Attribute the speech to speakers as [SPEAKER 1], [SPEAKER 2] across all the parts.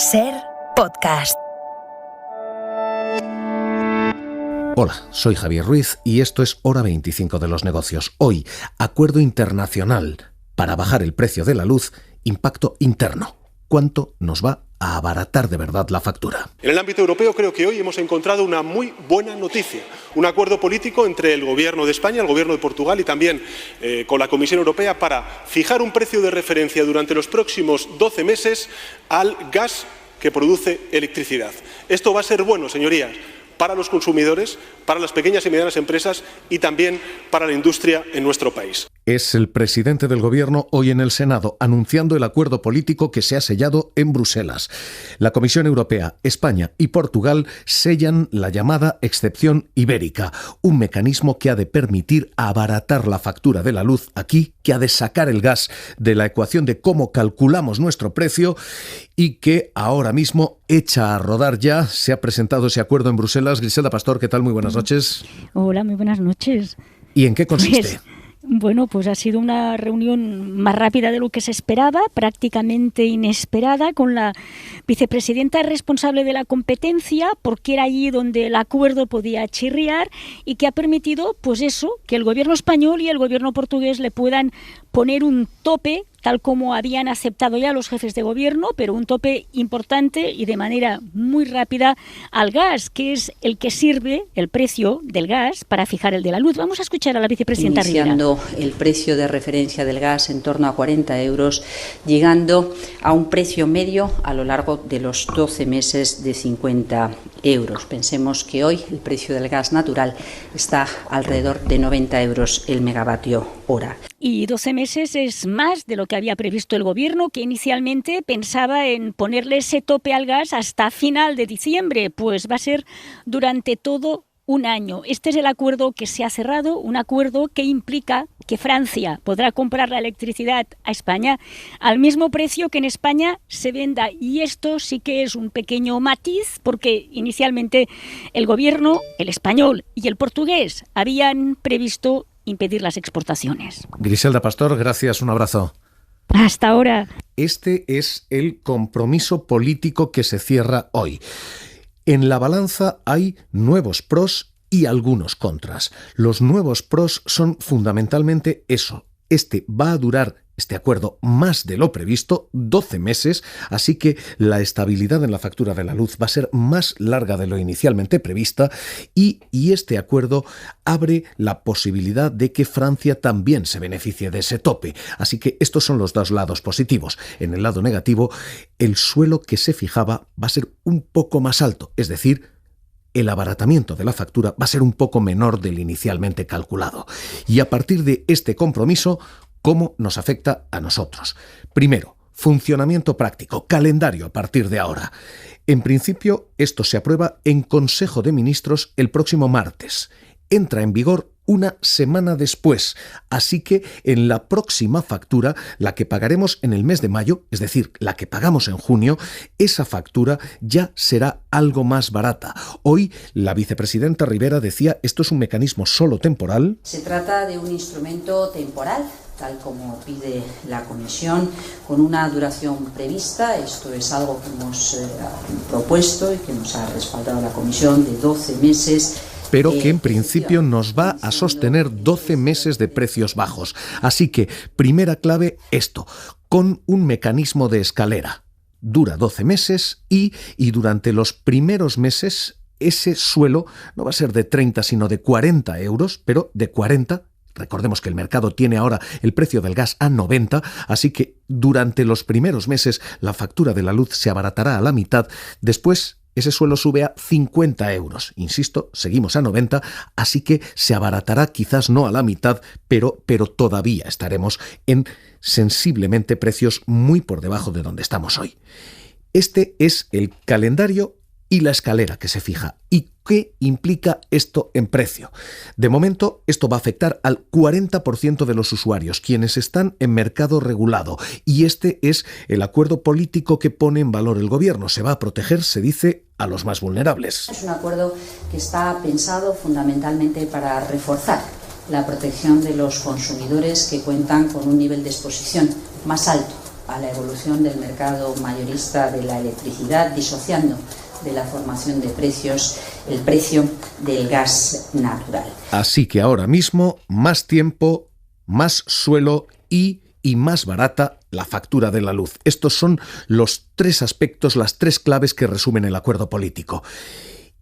[SPEAKER 1] SER Podcast.
[SPEAKER 2] Hola, soy Javier Ruiz y esto es Hora 25 de los negocios. Hoy, acuerdo internacional para bajar el precio de la luz, impacto interno. ¿Cuánto nos va a abaratar de verdad la factura?
[SPEAKER 3] En el ámbito europeo creo que hoy hemos encontrado una muy buena noticia. Un acuerdo político entre el Gobierno de España, el Gobierno de Portugal y también con la Comisión Europea para fijar un precio de referencia durante los próximos 12 meses al gas que produce electricidad. Esto va a ser bueno, señorías, para los consumidores, para las pequeñas y medianas empresas y también para la industria en nuestro país.
[SPEAKER 2] Es el presidente del Gobierno hoy en el Senado anunciando el acuerdo político que se ha sellado en Bruselas. La Comisión Europea, España y Portugal sellan la llamada excepción ibérica, un mecanismo que ha de permitir abaratar la factura de la luz aquí, que ha de sacar el gas de la ecuación de cómo calculamos nuestro precio y que ahora mismo echa a rodar ya. Se ha presentado ese acuerdo en Bruselas. Griselda Pastor, ¿qué tal? Muy buenas noches.
[SPEAKER 4] Hola, muy buenas noches.
[SPEAKER 2] ¿Y en qué consiste?
[SPEAKER 4] Bueno, pues ha sido una reunión más rápida de lo que se esperaba, prácticamente inesperada, con la vicepresidenta responsable de la competencia, porque era allí donde el acuerdo podía chirriar y que ha permitido, pues eso, que el gobierno español y el gobierno portugués le puedan poner un tope, tal como habían aceptado ya los jefes de gobierno, pero un tope importante y de manera muy rápida al gas, que es el que sirve, el precio del gas, para fijar el de la luz. Vamos a escuchar a la vicepresidenta Rivera.
[SPEAKER 5] Iniciando el precio de referencia del gas en torno a 40 euros, llegando a un precio medio a lo largo de los 12 meses de 50 euros. Pensemos que hoy el precio del gas natural está alrededor de 90 euros el megavatio hora.
[SPEAKER 4] Y 12 meses es más de lo que había previsto el Gobierno, que inicialmente pensaba en ponerle ese tope al gas hasta final de diciembre, pues va a ser durante todo un año. Este es el acuerdo que se ha cerrado, un acuerdo que implica que Francia podrá comprar la electricidad a España al mismo precio que en España se venda. Y esto sí que es un pequeño matiz, porque inicialmente el Gobierno, el español y el portugués, habían previsto impedir las exportaciones.
[SPEAKER 2] Griselda Pastor, gracias, un abrazo.
[SPEAKER 4] Hasta ahora.
[SPEAKER 2] Este es el compromiso político que se cierra hoy. En la balanza hay nuevos pros y algunos contras. Los nuevos pros son fundamentalmente eso. Este va a durar, este acuerdo, más de lo previsto, 12 meses, así que la estabilidad en la factura de la luz va a ser más larga de lo inicialmente prevista y este acuerdo abre la posibilidad de que Francia también se beneficie de ese tope. Así que estos son los dos lados positivos. En el lado negativo, el suelo que se fijaba va a ser un poco más alto, es decir, el abaratamiento de la factura va a ser un poco menor del inicialmente calculado. Y a partir de este compromiso, ¿cómo nos afecta a nosotros? Primero, funcionamiento práctico, calendario a partir de ahora. En principio, esto se aprueba en Consejo de Ministros el próximo martes. Entra en vigor una semana después, así que en la próxima factura, la que pagaremos en el mes de mayo, es decir, la que pagamos en junio, esa factura ya será algo más barata. Hoy la vicepresidenta Rivera decía, esto es un mecanismo solo temporal.
[SPEAKER 5] Se trata de un instrumento temporal, tal como pide la Comisión, con una duración prevista. Esto es algo que hemos propuesto y que nos ha respaldado la Comisión, de 12 meses.
[SPEAKER 2] Pero que en principio nos va a sostener 12 meses de precios bajos. Así que, primera clave, esto, con un mecanismo de escalera. Dura 12 meses y durante los primeros meses ese suelo no va a ser de 30 sino de 40 euros, pero de 40. Recordemos que el mercado tiene ahora el precio del gas a 90, así que durante los primeros meses la factura de la luz se abaratará a la mitad. Después ese suelo sube a 50 euros. Insisto, seguimos a 90, así que se abaratará quizás no a la mitad, pero todavía estaremos en sensiblemente precios muy por debajo de donde estamos hoy. Este es el calendario y la escalera que se fija. ¿Y qué implica esto en precio? De momento, esto va a afectar al 40% de los usuarios, quienes están en mercado regulado. Y este es el acuerdo político que pone en valor el Gobierno. Se va a proteger, se dice, a los más vulnerables.
[SPEAKER 5] Es un acuerdo que está pensado fundamentalmente para reforzar la protección de los consumidores que cuentan con un nivel de exposición más alto a la evolución del mercado mayorista de la electricidad, disociando de la formación de precios el precio del gas natural.
[SPEAKER 2] Así que ahora mismo, más tiempo, más suelo y más barata la factura de la luz. Estos son los tres aspectos, las tres claves que resumen el acuerdo político.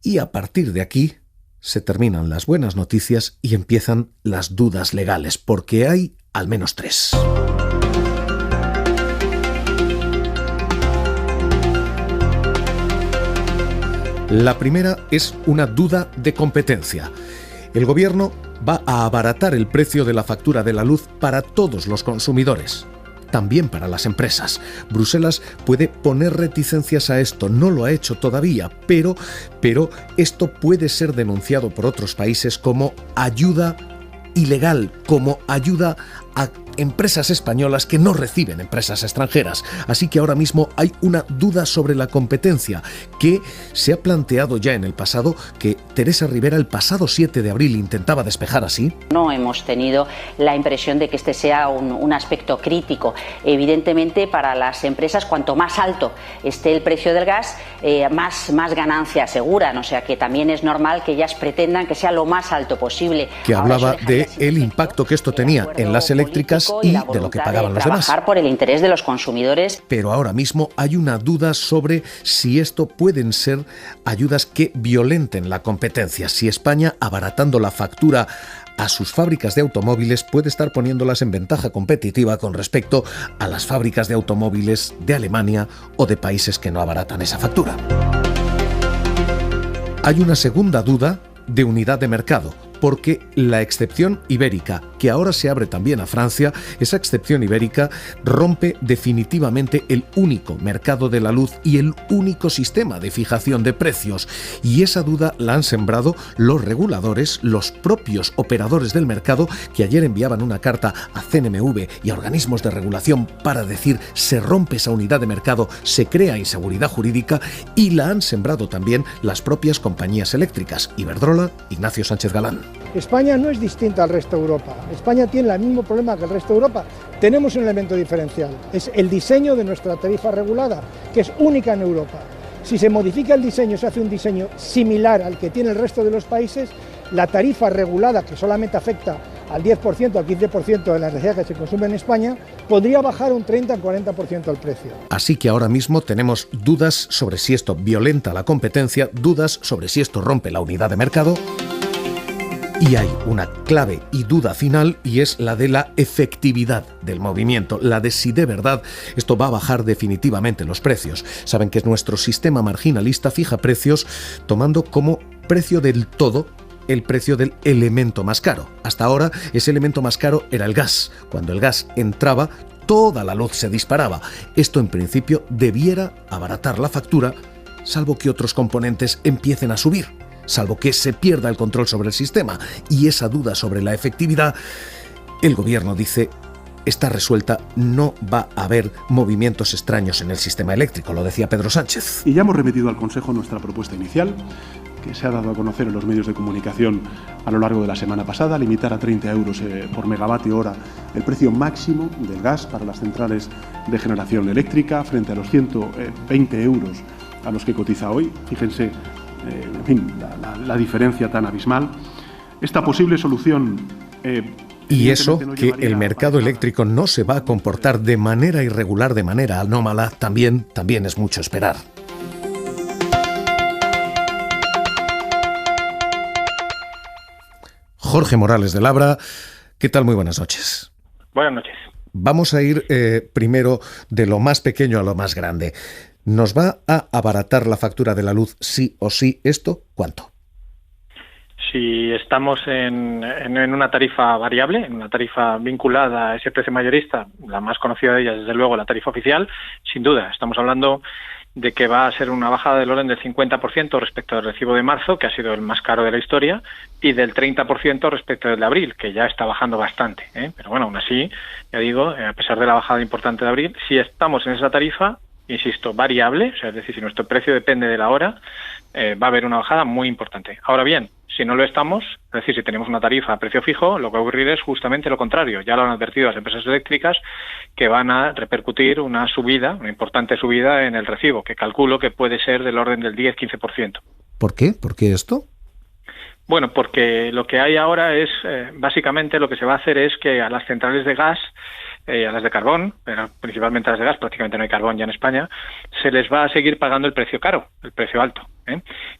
[SPEAKER 2] Y a partir de aquí se terminan las buenas noticias y empiezan las dudas legales, porque hay al menos tres. La primera es una duda de competencia. El gobierno va a abaratar el precio de la factura de la luz para todos los consumidores, también para las empresas. Bruselas puede poner reticencias a esto, no lo ha hecho todavía, pero esto puede ser denunciado por otros países como ayuda ilegal, como ayuda a empresas españolas que no reciben empresas extranjeras. Así que ahora mismo hay una duda sobre la competencia que se ha planteado ya en el pasado, que Teresa Rivera el pasado 7 de abril intentaba despejar así.
[SPEAKER 5] No hemos tenido la impresión de que este sea un aspecto crítico. Evidentemente, para las empresas, cuanto más alto esté el precio del gas, más ganancia aseguran. O sea que también es normal que ellas pretendan que sea lo más alto posible.
[SPEAKER 2] Que hablaba del impacto que esto tenía en las eléctricas y de lo que pagaban los demás.
[SPEAKER 5] Trabajar por el interés de los consumidores.
[SPEAKER 2] Pero ahora mismo hay una duda sobre si esto pueden ser ayudas que violenten la competencia. Si España, abaratando la factura a sus fábricas de automóviles, puede estar poniéndolas en ventaja competitiva con respecto a las fábricas de automóviles de Alemania o de países que no abaratan esa factura. Hay una segunda duda de unidad de mercado, porque la excepción ibérica, que ahora se abre también a Francia, esa excepción ibérica rompe definitivamente el único mercado de la luz y el único sistema de fijación de precios. Y esa duda la han sembrado los reguladores, los propios operadores del mercado, que ayer enviaban una carta a CNMV y a organismos de regulación para decir se rompe esa unidad de mercado, se crea inseguridad jurídica, y la han sembrado también las propias compañías eléctricas, Iberdrola, Ignacio Sánchez Galán.
[SPEAKER 1] España no es distinta al resto de Europa. España tiene el mismo problema que el resto de Europa. Tenemos un elemento diferencial, es el diseño de nuestra tarifa regulada, que es única en Europa. Si se modifica el diseño, se hace un diseño similar al que tiene el resto de los países, la tarifa regulada, que solamente afecta al 10%, al 15% de la energía que se consume en España, podría bajar un 30 al 40% el precio.
[SPEAKER 2] Así que ahora mismo tenemos dudas sobre si esto violenta la competencia, dudas sobre si esto rompe la unidad de mercado. Y hay una clave y duda final, y es la de la efectividad del movimiento, la de si de verdad esto va a bajar definitivamente los precios. Saben que nuestro sistema marginalista fija precios tomando como precio del todo el precio del elemento más caro. Hasta ahora ese elemento más caro era el gas. Cuando el gas entraba, toda la luz se disparaba. Esto en principio debiera abaratar la factura, salvo que otros componentes empiecen a subir, salvo que se pierda el control sobre el sistema. Y esa duda sobre la efectividad, el gobierno dice, está resuelta, no va a haber movimientos extraños en el sistema eléctrico, lo decía Pedro Sánchez.
[SPEAKER 6] Y ya hemos remitido al Consejo nuestra propuesta inicial, que se ha dado a conocer en los medios de comunicación a lo largo de la semana pasada, limitar a 30 euros por megavatio hora el precio máximo del gas para las centrales de generación eléctrica, frente a los 120 euros a los que cotiza hoy. Fíjense, en fin, la diferencia tan abismal. Esta posible solución...
[SPEAKER 2] Y eso, que el mercado eléctrico no se va a comportar de manera irregular, de manera anómala, también es mucho esperar. Jorge Morales de Labra, ¿qué tal? Muy buenas noches.
[SPEAKER 7] Buenas noches.
[SPEAKER 2] Vamos a ir primero de lo más pequeño a lo más grande. ¿Nos va a abaratar la factura de la luz sí o sí esto? ¿Cuánto?
[SPEAKER 7] Si estamos en una tarifa variable, en una tarifa vinculada a ese precio mayorista, la más conocida de ellas, desde luego, la tarifa oficial, sin duda, estamos hablando de que va a ser una bajada del orden del 50% respecto al recibo de marzo, que ha sido el más caro de la historia, y del 30% respecto del de abril, que ya está bajando bastante, ¿eh? Pero bueno, aún así, ya digo, a pesar de la bajada importante de abril, si estamos en esa tarifa, insisto, variable, o sea, es decir, si nuestro precio depende de la hora, va a haber una bajada muy importante. Ahora bien, si no lo estamos, es decir, si tenemos una tarifa a precio fijo, lo que va a ocurrir es justamente lo contrario. Ya lo han advertido las empresas eléctricas, que van a repercutir una importante subida en el recibo, que calculo que puede ser del orden del 10-15%.
[SPEAKER 2] ¿Por qué? ¿Por qué esto?
[SPEAKER 7] Bueno, porque lo que hay ahora es, básicamente lo que se va a hacer es que a las centrales de gas, a las de carbón, pero principalmente a las de gas, prácticamente no hay carbón ya en España, se les va a seguir pagando el precio caro, el precio alto.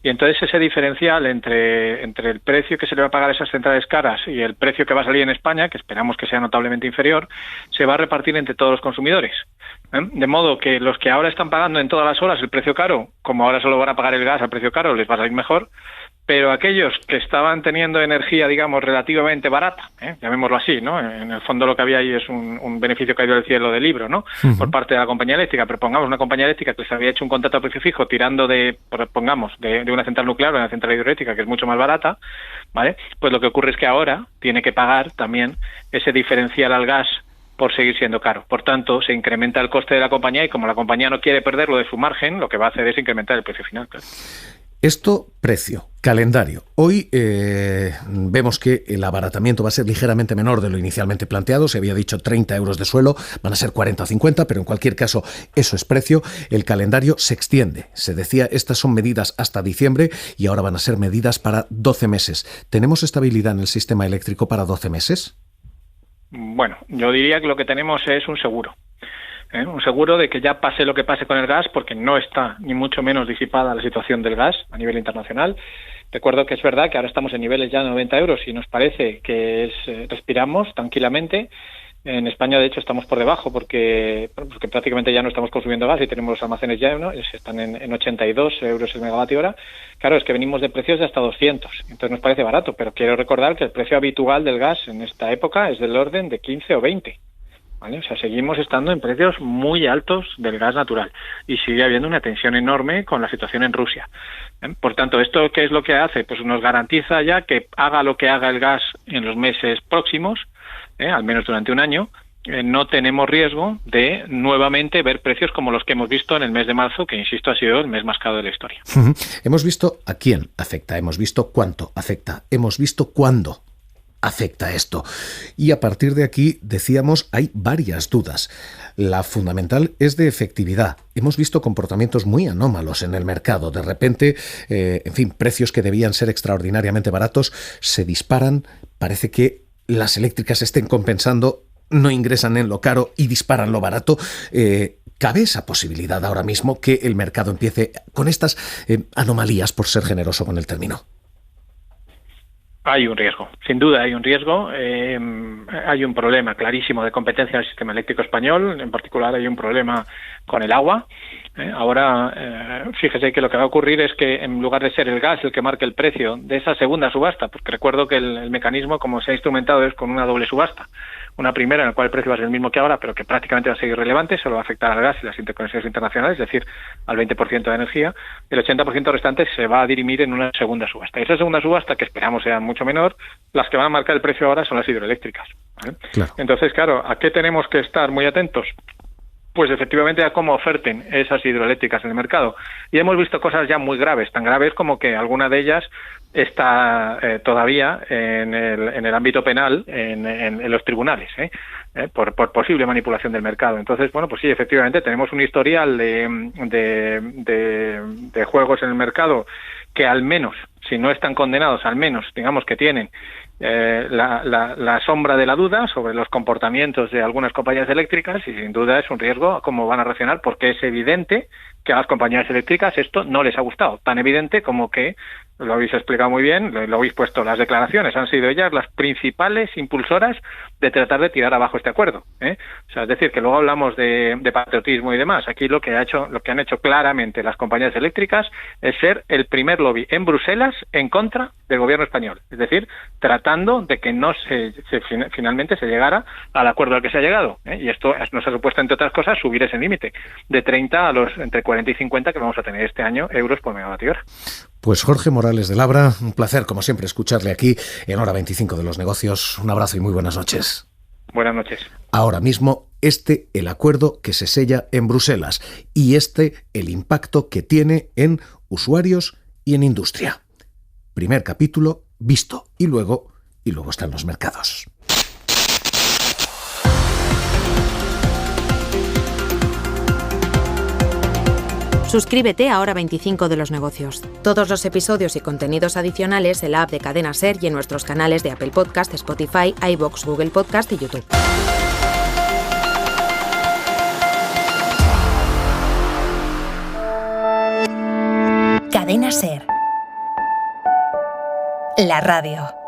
[SPEAKER 7] Y entonces ese diferencial entre el precio que se le va a pagar a esas centrales caras y el precio que va a salir en España, que esperamos que sea notablemente inferior, se va a repartir entre todos los consumidores. De modo que los que ahora están pagando en todas las horas el precio caro, como ahora solo van a pagar el gas al precio caro, les va a salir mejor. Pero aquellos que estaban teniendo energía, digamos, relativamente barata, llamémoslo así, ¿no? En el fondo lo que había ahí es un beneficio caído del cielo del libro, ¿no? Uh-huh. Por parte de la compañía eléctrica. Pero pongamos una compañía eléctrica que se había hecho un contrato a precio fijo tirando de una central nuclear o una central hidroeléctrica que es mucho más barata, ¿vale? Pues lo que ocurre es que ahora tiene que pagar también ese diferencial al gas por seguir siendo caro. Por tanto, se incrementa el coste de la compañía y como la compañía no quiere perderlo de su margen, lo que va a hacer es incrementar el precio final, claro.
[SPEAKER 2] Esto, precio, calendario. Hoy vemos que el abaratamiento va a ser ligeramente menor de lo inicialmente planteado. Se había dicho 30 euros de suelo, van a ser 40 o 50, pero en cualquier caso eso es precio. El calendario se extiende. Se decía, estas son medidas hasta diciembre y ahora van a ser medidas para 12 meses. ¿Tenemos estabilidad en el sistema eléctrico para 12 meses?
[SPEAKER 7] Bueno, yo diría que lo que tenemos es un seguro. Un seguro de que ya pase lo que pase con el gas, porque no está ni mucho menos disipada la situación del gas a nivel internacional. Recuerdo que es verdad que ahora estamos en niveles ya de 90 euros y nos parece que respiramos tranquilamente. En España, de hecho, estamos por debajo porque prácticamente ya no estamos consumiendo gas y tenemos los almacenes ya, ¿no? Están en 82 euros el megavatio hora. Claro, es que venimos de precios de hasta 200, entonces nos parece barato, pero quiero recordar que el precio habitual del gas en esta época es del orden de 15 o 20. ¿Vale? O sea, seguimos estando en precios muy altos del gas natural y sigue habiendo una tensión enorme con la situación en Rusia. Por tanto, ¿esto qué es lo que hace? Pues nos garantiza ya que haga lo que haga el gas en los meses próximos, al menos durante un año, no tenemos riesgo de nuevamente ver precios como los que hemos visto en el mes de marzo, que, insisto, ha sido el mes más caro de la historia.
[SPEAKER 2] Hemos visto a quién afecta, hemos visto cuánto afecta, hemos visto cuándo afecta esto. Y a partir de aquí, decíamos, hay varias dudas. La fundamental es de efectividad. Hemos visto comportamientos muy anómalos en el mercado. De repente, precios que debían ser extraordinariamente baratos se disparan. Parece que las eléctricas estén compensando, no ingresan en lo caro y disparan lo barato. ¿Cabe esa posibilidad ahora mismo que el mercado empiece con estas anomalías, por ser generoso con el término?
[SPEAKER 7] Hay un riesgo, sin duda hay un riesgo. Hay un problema clarísimo de competencia en el sistema eléctrico español. En particular hay un problema con el agua. Ahora, fíjese que lo que va a ocurrir es que en lugar de ser el gas el que marque el precio de esa segunda subasta, porque recuerdo que el mecanismo como se ha instrumentado es con una doble subasta. Una primera en la cual el precio va a ser el mismo que ahora, pero que prácticamente va a seguir relevante, solo va a afectar al gas y las interconexiones internacionales, es decir, al 20% de energía. El 80% restante se va a dirimir en una segunda subasta. Y esa segunda subasta, que esperamos sea mucho menor, las que van a marcar el precio ahora son las hidroeléctricas, ¿vale? Claro. Entonces, claro, ¿a qué tenemos que estar muy atentos? Pues efectivamente a cómo oferten esas hidroeléctricas en el mercado. Y hemos visto cosas ya muy graves, tan graves como que alguna de ellas está todavía en el ámbito penal, en los tribunales, por posible manipulación del mercado. Entonces, bueno, pues sí, efectivamente tenemos un historial de juegos en el mercado que al menos, si no están condenados, al menos digamos que tienen la sombra de la duda sobre los comportamientos de algunas compañías eléctricas, y sin duda es un riesgo a cómo van a reaccionar, porque es evidente que a las compañías eléctricas esto no les ha gustado, tan evidente como que, lo habéis explicado muy bien, lo habéis puesto, las declaraciones han sido ellas las principales impulsoras de tratar de tirar abajo este acuerdo, O sea, es decir, que luego hablamos de patriotismo y demás. Aquí lo que han hecho claramente las compañías eléctricas es ser el primer lobby en Bruselas en contra del gobierno español, es decir, tratando de que no finalmente se llegara al acuerdo al que se ha llegado, y esto nos ha supuesto, entre otras cosas, subir ese límite de 30 a los entre 40 y 50 que vamos a tener este año euros por megavatio hora.
[SPEAKER 2] Pues Jorge Morales de Labra, un placer como siempre escucharle aquí en Hora 25 de los Negocios. Un abrazo y muy buenas noches.
[SPEAKER 7] Buenas noches.
[SPEAKER 2] Ahora mismo el acuerdo que se sella en Bruselas y el impacto que tiene en usuarios y en industria. Primer capítulo visto y luego están los mercados.
[SPEAKER 8] Suscríbete a Hora 25 de los negocios. Todos los episodios y contenidos adicionales en la app de Cadena SER y en nuestros canales de Apple Podcast, Spotify, iVoox, Google Podcast y YouTube.
[SPEAKER 9] Cadena SER. La radio.